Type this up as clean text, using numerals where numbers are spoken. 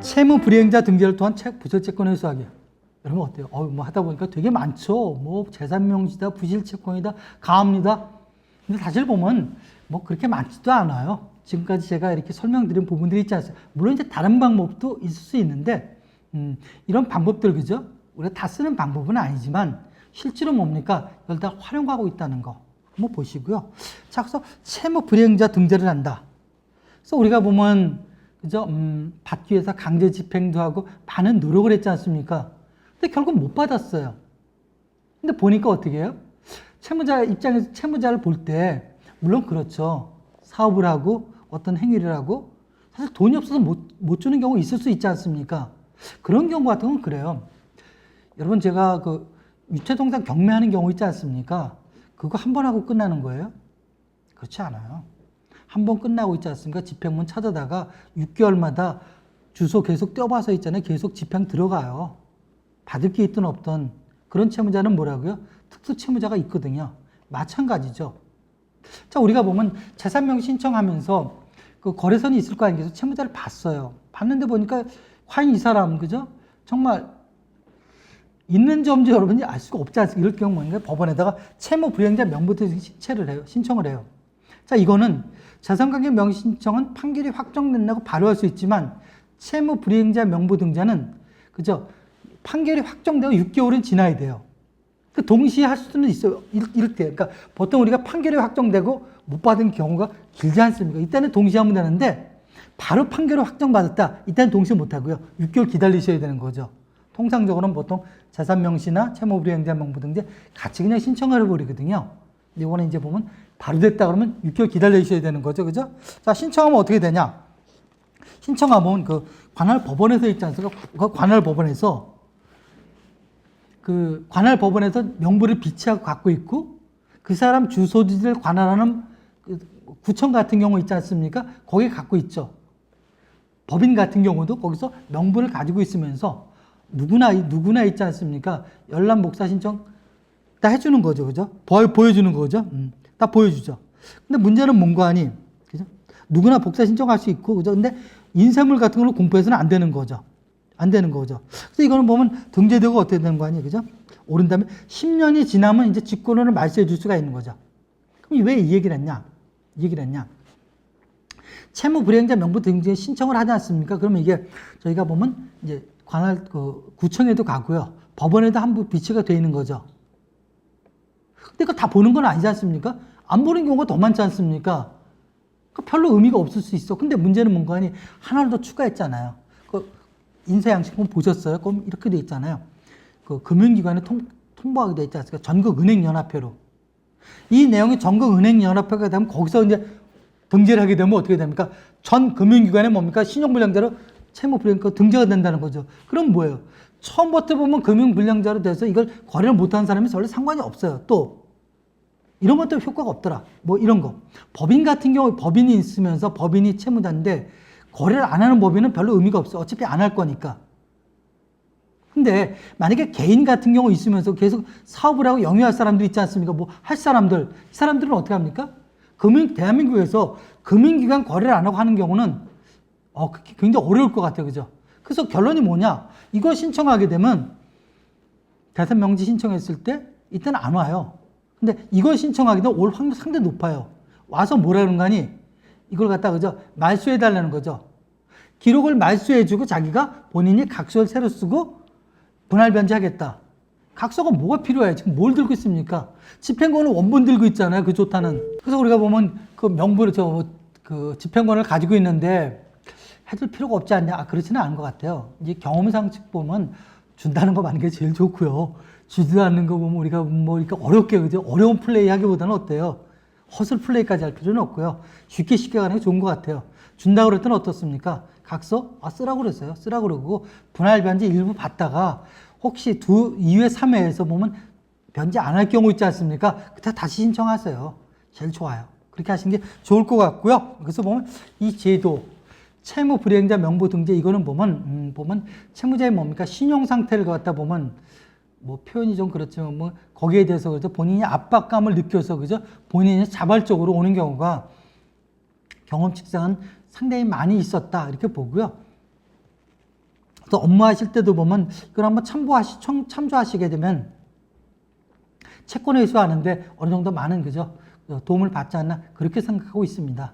채무 불이행자 등재를 통한 부실채권 회수하기. 여러분 어때요? 뭐 하다 보니까 되게 많죠. 뭐 재산명시다, 부실채권이다, 가압니다. 근데 사실 보면 뭐 그렇게 많지도 않아요. 지금까지 제가 이렇게 설명드린 부분들이 있지 않습니까? 물론 이제 다른 방법도 있을 수 있는데, 이런 방법들, 그죠? 우리가 다 쓰는 방법은 아니지만, 실제로 뭡니까? 이걸 다 활용하고 있다는 거 한번 보시고요. 자, 그래서 채무 불이행자 등재를 한다. 그래서 우리가 보면, 그죠? 받기 위해서 강제 집행도 하고 많은 노력을 했지 않습니까? 근데 결국 못 받았어요. 근데 보니까 어떻게 해요? 채무자 입장에서 채무자를 볼 때, 물론 그렇죠. 사업을 하고 어떤 행위를 하고 사실 돈이 없어서 못 주는 경우 있을 수 있지 않습니까? 그런 경우 같은 건 그래요. 여러분 제가 그 유체동산 경매하는 경우 있지 않습니까? 그거 한 번 하고 끝나는 거예요? 그렇지 않아요. 한 번 끝나고 있지 않습니까? 집행문 찾아다가 6개월마다 주소 계속 떼어봐서 있잖아요. 계속 집행 들어가요. 받을 게 있든 없든. 그런 채무자는 뭐라고요? 특수채무자가 있거든요. 마찬가지죠. 자, 우리가 보면 재산명 신청하면서 그 거래선이 있을 거 아니겠어요? 채무자를 봤어요. 봤는데 보니까 과연 이 사람, 그죠? 정말 있는지 없는지 여러분이 알 수가 없지 않습니까? 이럴 경우 뭔가 법원에다가 채무 불이행자 명부등 신청을 해요. 자, 이거는 재산관계 명신청은 판결이 확정된다고 바로 할 수 있지만 채무 불이행자 명부등자는 그죠? 판결이 확정되고 6개월은 지나야 돼요. 그 동시에 할 수는 있어요. 이럴 때. 그러니까 보통 우리가 판결이 확정되고 못 받은 경우가 길지 않습니까? 이때는 동시에 하면 되는데 바로 판결을 확정받았다. 이때는 동시에 못 하고요. 6개월 기다리셔야 되는 거죠. 통상적으로는 보통 재산명시나 채무불이행자 명부등재 같이 그냥 신청을 해버리거든요. 근데 이거는 이제 보면 바로 됐다 그러면 6개월 기다리셔야 되는 거죠. 그죠? 자, 신청하면 어떻게 되냐? 신청하면 그 관할 법원에서 있지 않습니까? 그 관할 법원에서 명부를 비치하고 갖고 있고 그 사람 주소지를 관할하는 그 구청 같은 경우 있지 않습니까? 거기 갖고 있죠. 법인 같은 경우도 거기서 명부를 가지고 있으면서 누구나 있지 않습니까? 열람 복사 신청 다 해주는 거죠. 그죠? 보여주는 거죠. 다 보여주죠. 근데 문제는 뭔가 하니, 그죠? 누구나 복사 신청할 수 있고, 그죠? 근데 인쇄물 같은 걸로 공포해서는 안 되는 거죠. 안 되는 거죠. 그래서 이거는 보면 등재되고 어떻게 되는 거 아니에요? 그죠? 오른 다음에 10년이 지나면 이제 직권을 말소해 줄 수가 있는 거죠. 그럼 왜 이 얘기를 했냐? 채무 불이행자 명부 등재 신청을 하지 않습니까? 그러면 이게 저희가 보면 이제 관할 구청에도 가고요. 법원에도 한부 비치가 되어 있는 거죠. 근데 그거 다 보는 건 아니지 않습니까? 안 보는 경우가 더 많지 않습니까? 별로 의미가 없을 수 있어. 근데 문제는 뭔가 하니 하나를 더 추가했잖아요. 인쇄양식품 보셨어요? 그럼 이렇게 돼 있잖아요. 그 금융기관에 통보하게 돼 있지 않습니까? 전국은행연합회로. 이 내용이 전국은행연합회가 되면 거기서 이제 등재를 하게 되면 어떻게 됩니까? 전 금융기관에 뭡니까? 신용불량자로 채무불이행자 등재가 된다는 거죠. 그럼 뭐예요? 처음부터 보면 금융불량자로 돼서 이걸 거래를 못하는 사람이 별로 상관이 없어요. 또 이런 것도 효과가 없더라. 뭐 이런 거. 법인 같은 경우 법인이 있으면서 법인이 채무자인데 거래를 안 하는 법인은 별로 의미가 없어. 어차피 안 할 거니까. 근데 만약에 개인 같은 경우 있으면서 계속 사업을 하고 영위할 사람들 있지 않습니까? 뭐 할 사람들. 이 사람들은 어떻게 합니까? 대한민국에서 금융기관 거래를 안 하고 하는 경우는 굉장히 어려울 것 같아요. 그죠? 그래서 결론이 뭐냐? 이거 신청하게 되면 재산명지 신청했을 때 이때는 안 와요. 근데 이걸 신청하게 되면 올 확률 상당히 높아요. 와서 뭐라는 거니? 이걸 갖다 그죠? 말소해 달라는 거죠. 기록을 말소해 주고 자기가 본인이 각서를 새로 쓰고 분할 변제하겠다. 각서가 뭐가 필요해? 지금 뭘 들고 있습니까? 집행권은 원본 들고 있잖아요. 그 좋다는. 그래서 우리가 보면 그 명부를 그 집행권을 가지고 있는데 해줄 필요가 없지 않냐? 그렇지는 않은 것 같아요. 이제 경험상 보면 준다는 거 많은 게 제일 좋고요. 주지도 않는 거 보면 우리가 뭐 이렇게 어렵게 그죠? 어려운 플레이 하기보다는 어때요? 허술 플레이까지 할 필요는 없고요. 쉽게 가는 게 좋은 것 같아요. 준다고 그랬더니 어떻습니까? 각서? 쓰라고 그랬어요. 쓰라고 그러고 분할 변제 일부 받다가 혹시 2회, 3회에서 보면 변제 안 할 경우 있지 않습니까? 그때 다시 신청하세요. 제일 좋아요. 그렇게 하시는 게 좋을 것 같고요. 그래서 보면 이 제도, 채무 불이행자 명부 등재 이거는 보면 채무자의 뭡니까? 신용 상태를 갖다 보면 뭐 표현이 좀 그렇지만 뭐 거기에 대해서 그죠? 본인이 압박감을 느껴서 그죠? 본인이 자발적으로 오는 경우가 경험 측상은 상당히 많이 있었다 이렇게 보고요. 또 업무하실 때도 보면 이걸 한번 참조하시게 되면 채권 회수하는데 어느 정도 많은 그죠 도움을 받지 않나 그렇게 생각하고 있습니다.